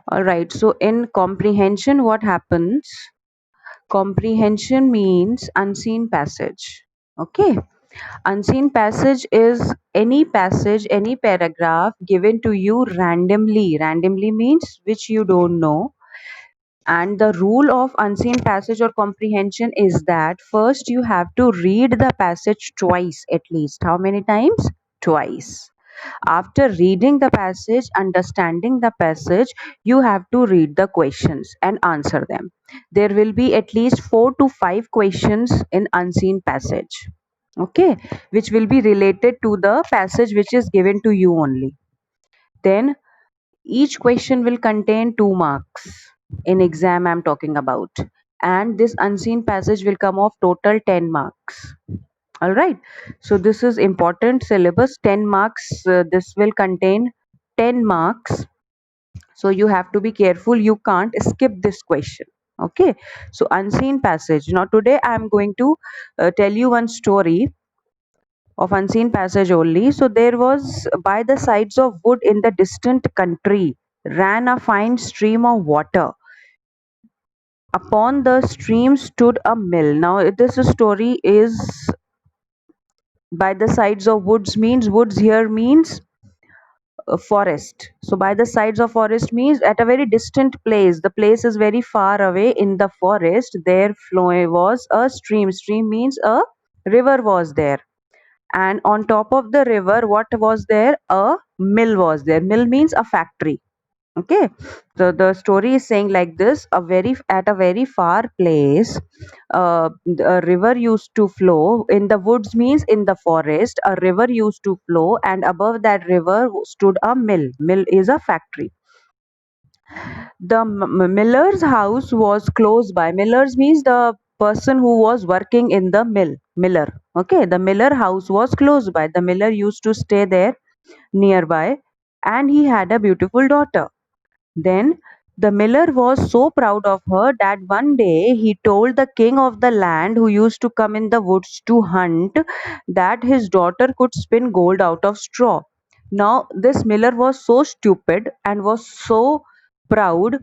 All right. So in comprehension, what happens? Comprehension means unseen passage. Okay. Unseen passage is any passage, any paragraph given to you randomly. Randomly means which you don't know. And the rule of unseen passage or comprehension is that first you have to read the passage twice at least. How many times? Twice. After reading the passage, understanding the passage, you have to read the questions and answer them. There will be at least 4 to 5 questions in unseen passage. Okay, which will be related to the passage which is given to you only. Then each question will contain 2 marks. In exam I'm talking about. And this unseen passage will come off total 10 marks. All right. So this is important syllabus. 10 marks. This will contain 10 marks. So you have to be careful. You can't skip this question. Okay. So unseen passage. Now today I am going to tell you one story of unseen passage only. So there was by the sides of wood in the distant country ran a fine stream of water. Upon the stream stood a mill. Now this story is by the sides of woods means woods here means a forest. So by the sides of forest means at a very distant place. The place is very far away in the forest. There flow was a stream. Stream means a river was there. And on top of the river, what was there? A mill was there. Mill means a factory. Okay, so the story is saying like this: at a very far place, a river used to flow. In the woods means in the forest, a river used to flow, and above that river stood a mill. Mill is a factory. The miller's house was close by. Millers means the person who was working in the mill. Miller. Okay, the miller house was close by. The miller used to stay there nearby, and he had a beautiful daughter. Then the miller was so proud of her that one day he told the king of the land, who used to come in the woods to hunt, that his daughter could spin gold out of straw. Now, this miller was so stupid and was so proud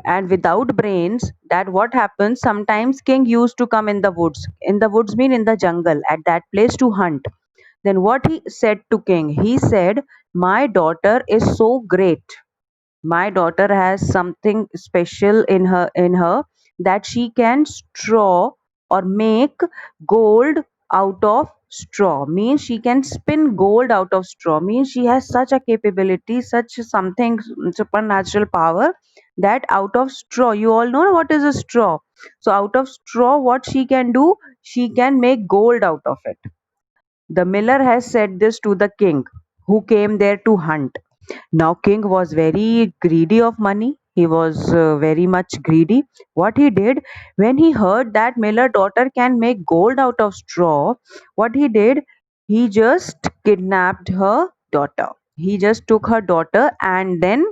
and without brains that what happens, sometimes king used to come in the woods. In the woods mean in the jungle, at that place to hunt. Then what he said to king? He said, "My daughter is so great, my daughter has something special in her that she can straw or make gold out of straw. Means she can spin gold out of straw. Means she has such a capability, such something supernatural power, that out of straw, you all know what is a straw. So out of straw, what she can do, she can make gold out of it. The miller has said this to the king, who came there to hunt. Now king was very greedy of money. He was very much greedy. What he did, when he heard that miller daughter can make gold out of straw, what he did, he just kidnapped her daughter. He just took her daughter and then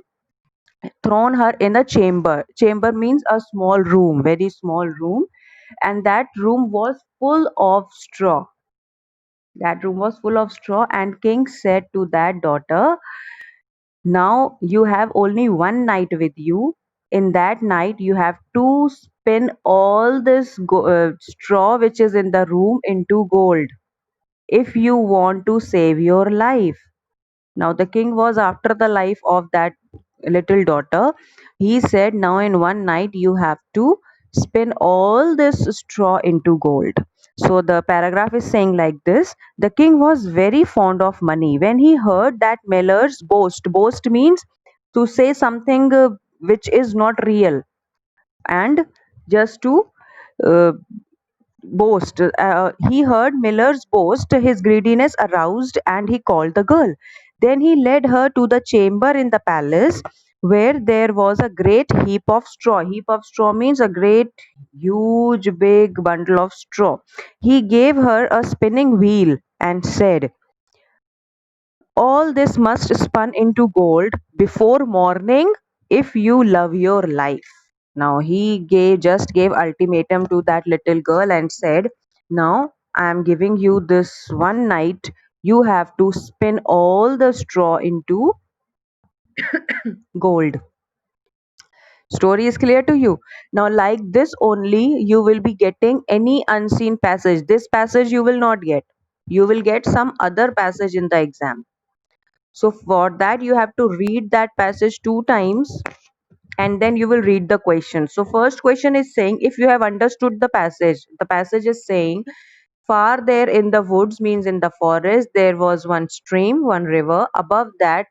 thrown her in a chamber. Chamber means a small room, very small room, and that room was full of straw. That room was full of straw, and king said to that daughter, now you have only one night with you. In that night, you have to spin all this straw which is in the room into gold if you want to save your life. Now, the king was after the life of that little daughter. He said, now in one night, you have to spin all this straw into gold. So, the paragraph is saying like this: the king was very fond of money. When he heard that miller's boast means to say something which is not real, and just to uh, boast. He heard Miller's boast, his greediness aroused, and he called the girl. Then he led her to the chamber in the palace where there was a great heap of straw. Heap of straw means a great, huge, big bundle of straw. He gave her a spinning wheel and said, all this must spun into gold before morning if you love your life. Now he gave ultimatum to that little girl and said, now I am giving you this one night. You have to spin all the straw into gold. Story is clear to you. Now, like this only, you will be getting any unseen passage. This passage you will not get. You will get some other passage in the exam. So for that, you have to read that passage two times and then you will read the question. So first question is saying, if you have understood the passage is saying, far there in the woods means in the forest, there was one stream, one river. Above that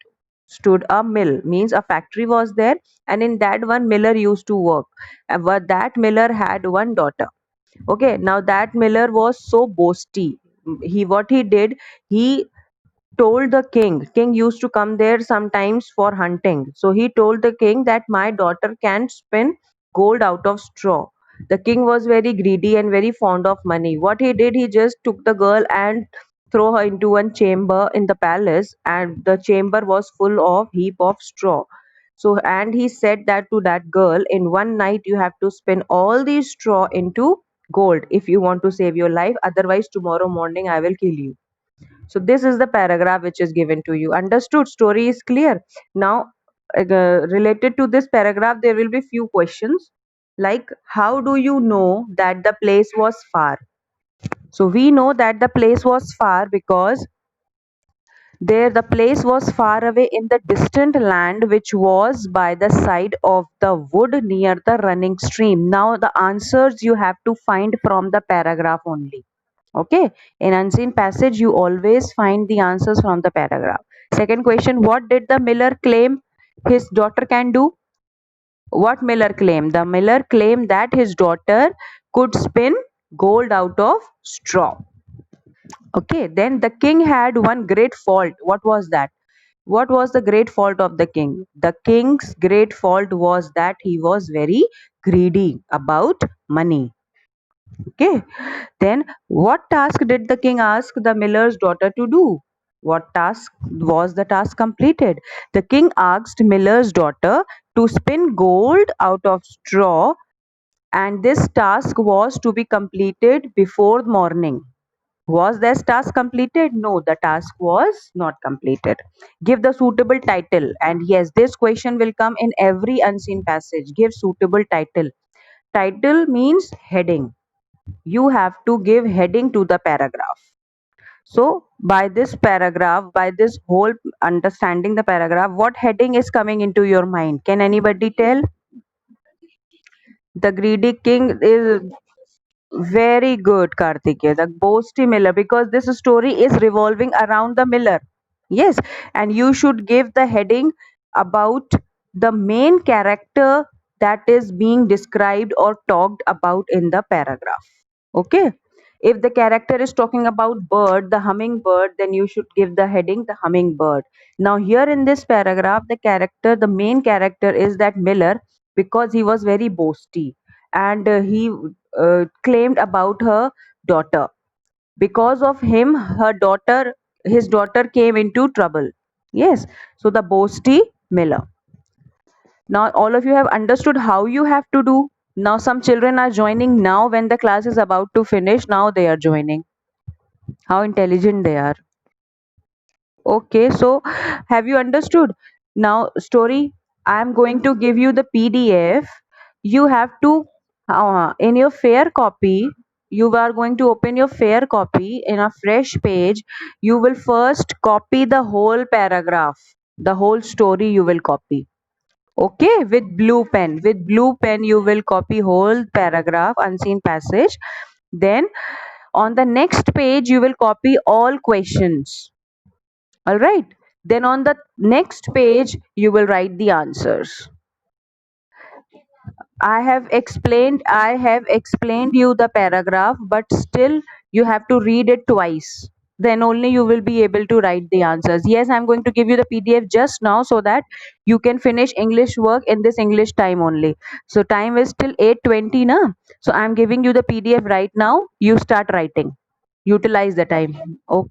stood a mill, means a factory was there, and in that one miller used to work. But that miller had one daughter. Okay, now that miller was so boasty. He what he did, he told the king used to come there sometimes for hunting, so he told the king that my daughter can spin gold out of straw. The king was very greedy and very fond of money. What he did, he just took the girl and throw her into one chamber in the palace, and the chamber was full of heap of straw. So and he said that to that girl, in one night you have to spin all these straw into gold if you want to save your life, otherwise tomorrow morning I will kill you. So this is the paragraph which is given to you. Understood? Story is clear. Now, related to this paragraph, there will be few questions like, how do you know that the place was far? So we know that the place was far because there the place was far away in the distant land which was by the side of the wood near the running stream. Now the answers you have to find from the paragraph only. Okay, in unseen passage, you always find the answers from the paragraph. Second question, what did the miller claim his daughter can do? What miller claimed? The miller claimed that his daughter could spin gold out of straw. Okay, then the king had one great fault. What was that? What was the great fault of the king? The king's great fault was that he was very greedy about money. Okay, then what task did the king ask the miller's daughter to do? What task was the task completed? The king asked miller's daughter to spin gold out of straw, and this task was to be completed before morning. Was this task completed? No, the task was not completed. Give the suitable title. And yes, this question will come in every unseen passage. Give suitable title. Title means heading. You have to give heading to the paragraph. So by this paragraph, by this whole understanding the paragraph, what heading is coming into your mind? Can anybody tell? The greedy king is very good, Kartikeya. The boasty miller, because this story is revolving around the miller. Yes, and you should give the heading about the main character that is being described or talked about in the paragraph. Okay. If the character is talking about bird, the hummingbird, then you should give the heading the hummingbird. Now, here in this paragraph, the main character is that Miller, because he was very boasty and he claimed about her daughter. Because of him, his daughter came into trouble. Yes. So the boasty Miller. Now all of you have understood how you have to do. Now some children are joining now when the class is about to finish. Now they are joining. How intelligent they are. Okay, so have you understood? Now story, I am going to give you the PDF. You have to in your fair copy, you are going to open your fair copy in a fresh page. You will first copy the whole paragraph. The whole story you will copy. Okay, with blue pen you will copy whole paragraph, unseen passage. Then on the next page you will copy all questions. All right, then on the next page you will write the answers. I have explained you the paragraph, but still you have to read it twice. Then only you will be able to write the answers. Yes, I'm going to give you the PDF just now so that you can finish English work in this English time only. So time is till 8:20 na. So I'm giving you the PDF right now. You start writing. Utilize the time. Okay.